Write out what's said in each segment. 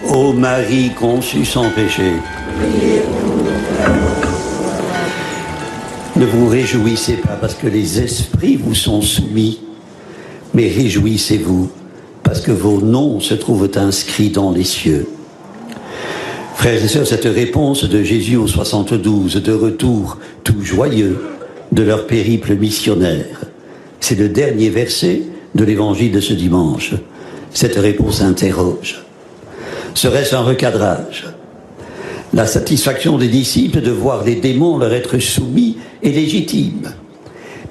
Ô Marie conçue sans péché, ne vous réjouissez pas parce que les esprits vous sont soumis, mais réjouissez-vous parce que vos noms se trouvent inscrits dans les cieux. Frères et sœurs, cette réponse de Jésus aux 72, de retour tout joyeux de leur périple missionnaire, c'est le dernier verset de l'évangile de ce dimanche. Cette réponse interroge. Serait-ce un recadrage? La satisfaction des disciples de voir les démons leur être soumis est légitime.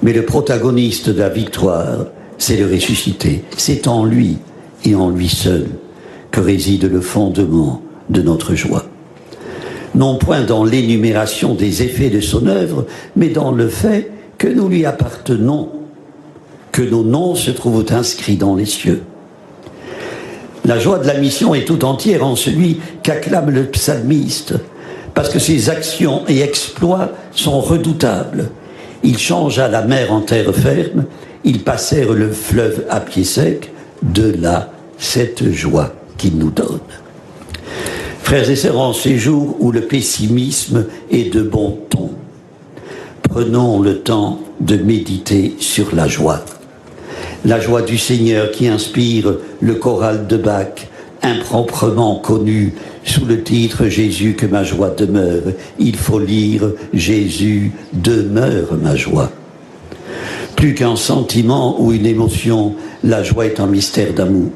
Mais le protagoniste de la victoire, c'est le ressuscité. C'est en lui et en lui seul que réside le fondement de notre joie. Non point dans l'énumération des effets de son œuvre, mais dans le fait que nous lui appartenons, que nos noms se trouvent inscrits dans les cieux. La joie de la mission est tout entière en celui qu'acclame le psalmiste, parce que ses actions et exploits sont redoutables. Il changea la mer en terre ferme, ils passèrent le fleuve à pied sec, de là cette joie qu'il nous donne. Frères et sœurs, en ces jours où le pessimisme est de bon ton, prenons le temps de méditer sur la joie. La joie du Seigneur qui inspire le choral de Bach, improprement connu sous le titre « Jésus, que ma joie demeure ». Il faut lire « Jésus, demeure ma joie ». Plus qu'un sentiment ou une émotion, la joie est un mystère d'amour.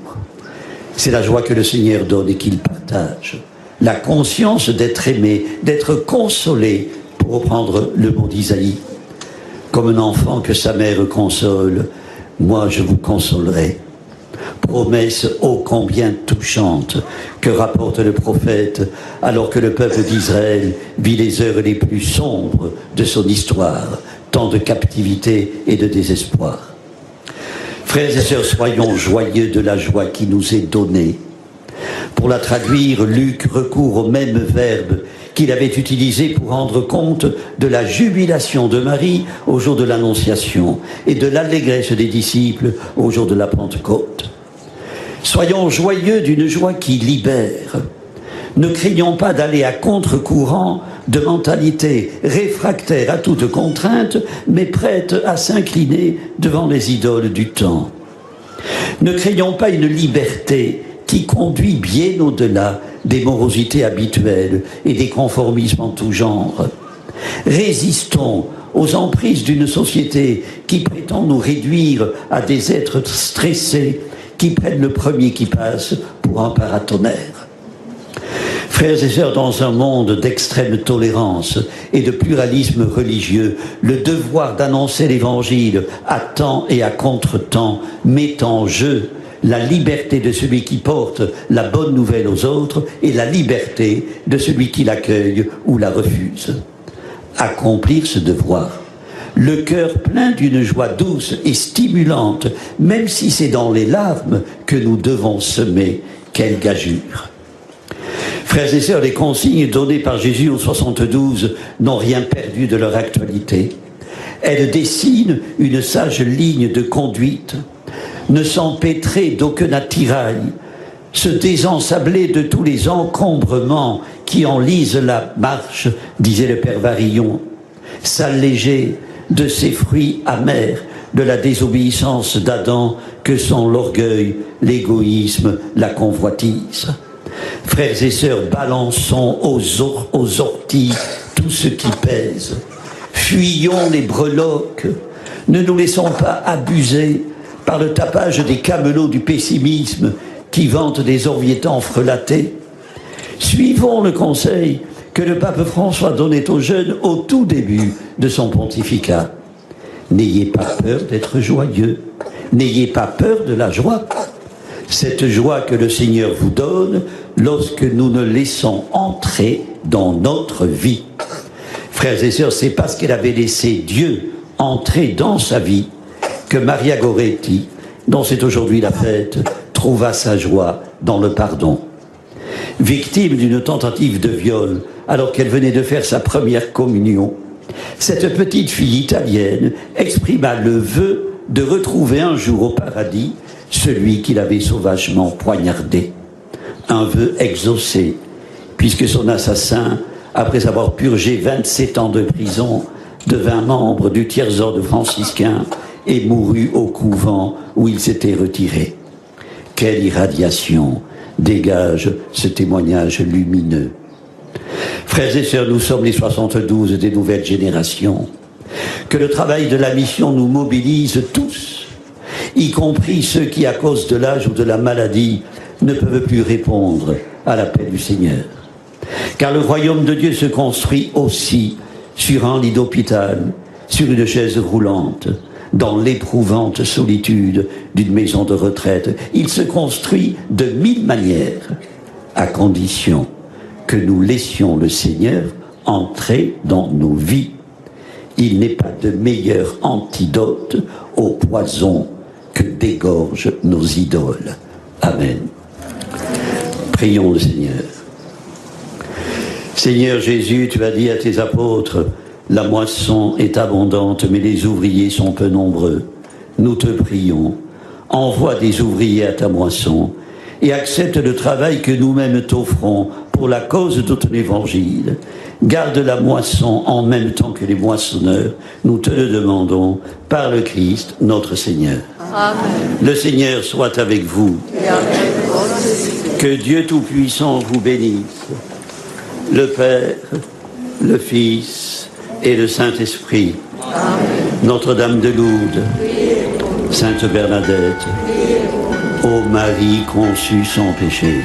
C'est la joie que le Seigneur donne et qu'il partage. La conscience d'être aimé, d'être consolé, pour reprendre le mot d'Isaïe. Comme un enfant que sa mère console, moi je vous consolerai. Promesse ô combien touchante que rapporte le prophète alors que le peuple d'Israël vit les heures les plus sombres de son histoire, tant de captivité et de désespoir. Frères et sœurs, soyons joyeux de la joie qui nous est donnée. Pour la traduire, Luc recourt au même verbe qu'il avait utilisé pour rendre compte de la jubilation de Marie au jour de l'Annonciation et de l'allégresse des disciples au jour de la Pentecôte. Soyons joyeux d'une joie qui libère. Ne craignons pas d'aller à contre-courant de mentalité réfractaire à toute contrainte, mais prête à s'incliner devant les idoles du temps. Ne craignons pas une liberté qui conduit bien au-delà des morosités habituelles et des conformismes en tout genre. Résistons aux emprises d'une société qui prétend nous réduire à des êtres stressés qui prennent le premier qui passe pour un paratonnerre. Frères et sœurs, dans un monde d'extrême tolérance et de pluralisme religieux, le devoir d'annoncer l'Évangile à temps et à contre-temps met en jeu la liberté de celui qui porte la bonne nouvelle aux autres et la liberté de celui qui l'accueille ou la refuse. Accomplir ce devoir, le cœur plein d'une joie douce et stimulante, même si c'est dans les larmes que nous devons semer, quelle gageure. Frères et sœurs, les consignes données par Jésus aux 72 n'ont rien perdu de leur actualité. Elles dessinent une sage ligne de conduite, ne s'empêtrer d'aucun attirail, se désensabler de tous les encombrements qui enlisent la marche, disait le père Varillon, s'alléger de ces fruits amers de la désobéissance d'Adam que sont l'orgueil, l'égoïsme, la convoitise. Frères et sœurs, balançons aux orties tout ce qui pèse. Fuyons les breloques, ne nous laissons pas abuser par le tapage des camelots du pessimisme qui vantent des orviétans frelatés. Suivons le conseil que le pape François donnait aux jeunes au tout début de son pontificat. N'ayez pas peur d'être joyeux, n'ayez pas peur de la joie. Cette joie que le Seigneur vous donne lorsque nous ne laissons entrer dans notre vie. Frères et sœurs, c'est parce qu'elle avait laissé Dieu entrer dans sa vie que Maria Goretti, dont c'est aujourd'hui la fête, trouva sa joie dans le pardon. Victime d'une tentative de viol, alors qu'elle venait de faire sa première communion, cette petite fille italienne exprima le vœu de retrouver un jour au paradis celui qui l'avait sauvagement poignardé. un vœu exaucé, puisque son assassin, après avoir purgé 27 ans de prison, devint membre du tiers-ordre franciscain et mourut au couvent où il s'était retiré. Quelle irradiation dégage ce témoignage lumineux. Frères et sœurs, nous sommes les 72 des nouvelles générations. Que le travail de la mission nous mobilise tous, y compris ceux qui, à cause de l'âge ou de la maladie, ne peuvent plus répondre à l'appel du Seigneur. Car le royaume de Dieu se construit aussi sur un lit d'hôpital, sur une chaise roulante, dans l'éprouvante solitude d'une maison de retraite. Il se construit de 1000 manières, à condition que nous laissions le Seigneur entrer dans nos vies. Il n'est pas de meilleur antidote au poison que dégorgent nos idoles. Amen. Prions le Seigneur. Seigneur Jésus, tu as dit à tes apôtres, la moisson est abondante, mais les ouvriers sont peu nombreux. Nous te prions, envoie des ouvriers à ta moisson et accepte le travail que nous-mêmes t'offrons pour la cause de ton évangile. Garde la moisson en même temps que les moissonneurs. Nous te le demandons par le Christ, notre Seigneur. Amen. Le Seigneur soit avec vous. Et avec votre esprit. Que Dieu Tout-Puissant vous bénisse, le Père, le Fils et le Saint-Esprit. Amen. Notre-Dame de Lourdes, Sainte Bernadette, ô Marie conçue sans péché.